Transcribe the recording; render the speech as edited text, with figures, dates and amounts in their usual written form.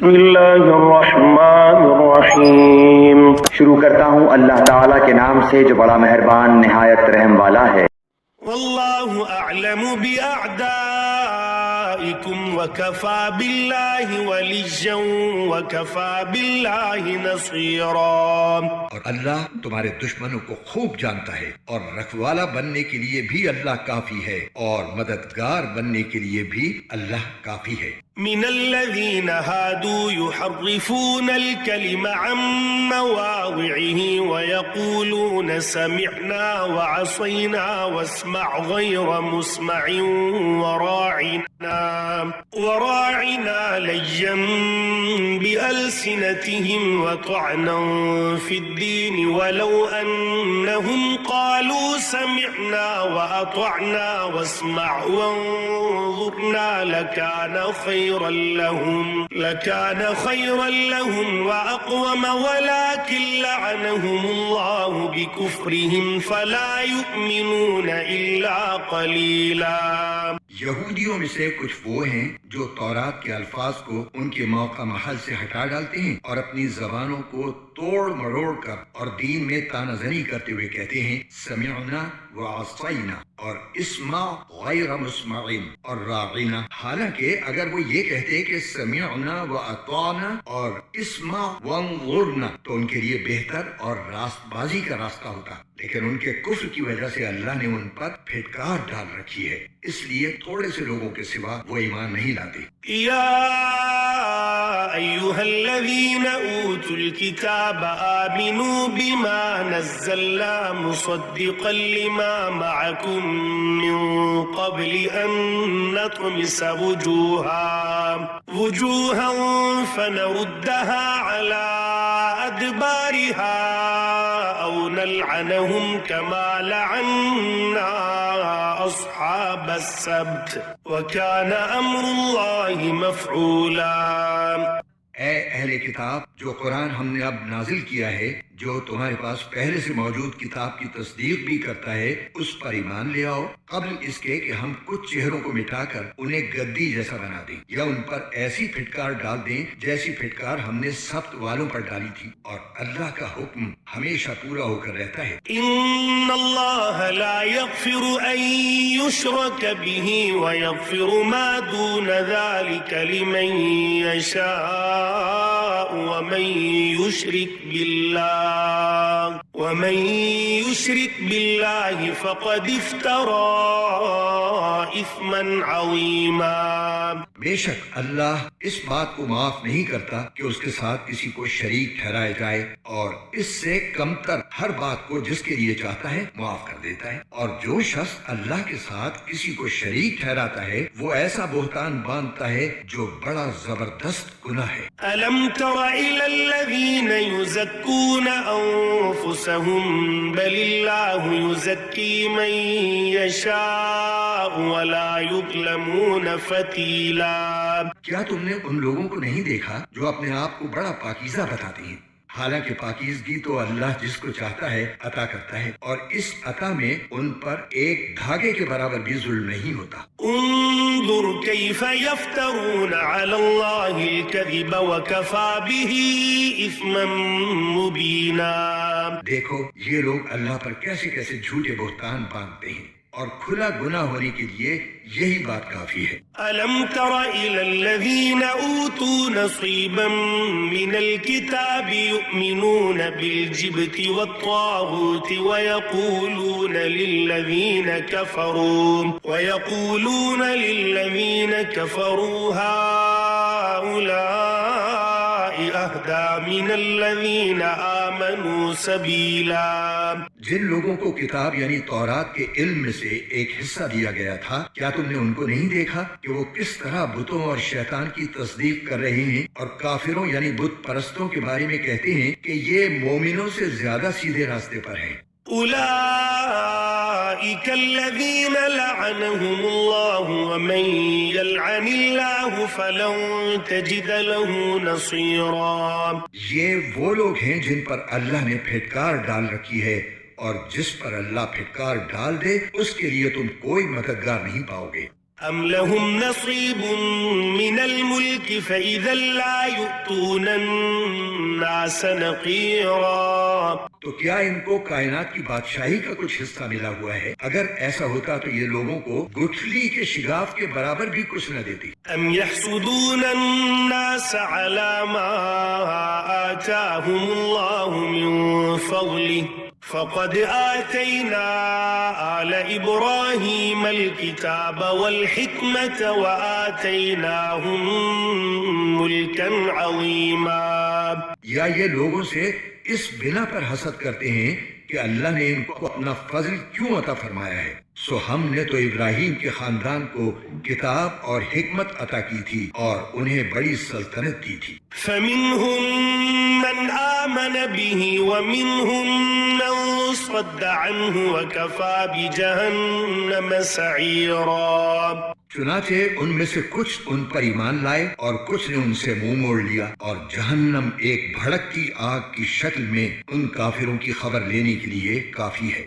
بسم اللہ الرحمن الرحیم۔ شروع کرتا ہوں اللہ تعالیٰ کے نام سے جو بڑا مہربان نہایت رحم والا ہے۔ واللہ اعلم بأعدائکم وکفا باللہ ولیجا وکفا باللہ نصیرا۔ اور اللہ تمہارے دشمنوں کو خوب جانتا ہے، اور رکھوالا بننے کے لیے بھی اللہ کافی ہے، اور مددگار بننے کے لیے بھی اللہ کافی ہے۔ من الذين هادوا يحرفون الكلم عن مواضعه ويقولون سمعنا وعصينا واسمع غير مسمع وراعنا ليا بألسنتهم وطعنا في الدين ولو أنهم قالوا سمعنا وأطعنا واسمع وانظرنا لكان خيرا لهم وأقوم ولكن لعنهم الله بكفرهم فلا يؤمنون إلا قليلا۔ یہودیوں میں سے کچھ وہ ہیں جو تورات کے الفاظ کو ان کے موقع محل سے ہٹا ڈالتے ہیں اور اپنی زبانوں کو توڑ مروڑ کر اور دین میں تانہ زنی کرتے ہوئے کہتے ہیں سمعنا وعصینا اور اسمع غیر مسمع اور راعنا، حالانکہ اگر وہ یہ کہتے کہ سمعنا واطعنا اور اسمع وانظرنا تو ان کے لیے بہتر اور راست بازی کا راستہ ہوتا، لیکن ان کے کفر کی وجہ سے اللہ نے ان پر پھٹکار ڈال رکھی ہے، اس لیے تھوڑے سے لوگوں کے سوا وہ ایمان نہیں لاتے۔ یا ایھا الذین اوتوا الکتاب آمنوا بما نزلنا مصدقا لما معکم من قبل ان نطمس وجوها فنردها على ادبارها او نلعنهم كما لعنا اصحاب السبت وكان امر الله مفعولا۔ اے اہل کتاب، جو قرآن ہم نے اب نازل کیا ہے، جو تمہارے پاس پہلے سے موجود کتاب کی تصدیق بھی کرتا ہے، اس پر ایمان لے آؤ قبل اس کے کہ ہم کچھ چہروں کو مٹا کر انہیں گدی جیسا بنا دیں یا ان پر ایسی پھٹکار ڈال دیں جیسی پھٹکار ہم نے سبت والوں پر ڈالی تھی، اور اللہ کا حکم ہمیشہ پورا ہو کر رہتا ہے۔ ان اللہ لا یغفر ان یشرک به ویغفر ما دون ذلك لمن یشاء ومن يشرك بالله فقد افترى اثما عظيما۔ بے شک اللہ اس بات کو معاف نہیں کرتا کہ اس کے ساتھ کسی کو شریک ٹھہرایا جائے، اور اس سے کمتر ہر بات کو جس کے لیے چاہتا ہے معاف کر دیتا ہے، اور جو شخص اللہ کے ساتھ کسی کو شریک ٹھہراتا ہے وہ ایسا بہتان باندھتا ہے جو بڑا زبردست گناہ ہے۔ ألم تر إلى الذين يزكون أنفسهم بل الله يزكي من يشاء ولا يظلمون فتيلا۔ کیا تم نے ان لوگوں کو نہیں دیکھا جو اپنے آپ کو بڑا پاکیزہ بتاتے ہیں، حالانکہ پاکیزگی تو اللہ جس کو چاہتا ہے عطا کرتا ہے، اور اس عطا میں ان پر ایک دھاگے کے برابر بھی ظلم نہیں ہوتا۔ انظر كيف يفترون على الله الكذب وكفى به اثما مبينا۔ دیکھو یہ لوگ اللہ پر کیسے کیسے جھوٹے بہتان باندھتے ہیں، اور کھلا گناہ ہونے کے لیے یہی بات کافی ہے۔ ألم تر إلى الذين أوتوا نصيبا من الكتاب يؤمنون بالجبت والطاغوت ويقولون للذين كفروا هؤلاء أهدى من الذين آمنوا سبيلا۔ جن لوگوں کو کتاب یعنی تورات کے علم میں سے ایک حصہ دیا گیا تھا، کیا تم نے ان کو نہیں دیکھا کہ وہ کس طرح بتوں اور شیطان کی تصدیق کر رہے ہیں، اور کافروں یعنی بت پرستوں کے بارے میں کہتے ہیں کہ یہ مومنوں سے زیادہ سیدھے راستے پر ہیں۔ أولئك الذين لعنهم الله ومن يلعن الله فلن تجد له نصيرا۔ یہ وہ لوگ ہیں جن پر اللہ نے پھٹکار ڈال رکھی ہے، اور جس پر اللہ پھٹکار ڈال دے اس کے لیے تم کوئی مددگار نہیں پاؤ گے۔ أم لهم نصيب من الملك فإذا لا يؤتون الناس نقيرا. تو کیا ان کو کائنات کی بادشاہی کا کچھ حصہ ملا ہوا ہے؟ اگر ایسا ہوتا تو یہ لوگوں کو گٹھلی کے شگاف کے برابر بھی کچھ نہ دیتی. أم يحسدون الناس على ما آتاهم الله من فضله فقد آتينا آل إبراهيم الكتاب والحكمة وآتيناهم ملكا عظيما. یا یہ لوگوں سے اس بنا پر حسد کرتے ہیں کہ اللہ نے ان کو اپنا فضل کیوں عطا فرمایا ہے. سو ہم نے تو ابراہیم کے خاندان کو کتاب اور حکمت عطا کی تھی اور انہیں بڑی سلطنت دی تھی. فمنهم من آمن به ومنهم من صد عنه وكفى بجهنم سعيرا. چنانچہ ان میں سے کچھ ان پر ایمان لائے اور کچھ نے ان سے منہ موڑ لیا، اور جہنم ایک بھڑکتی آگ کی شکل میں ان کافروں کی خبر لینے کے لیے کافی ہے.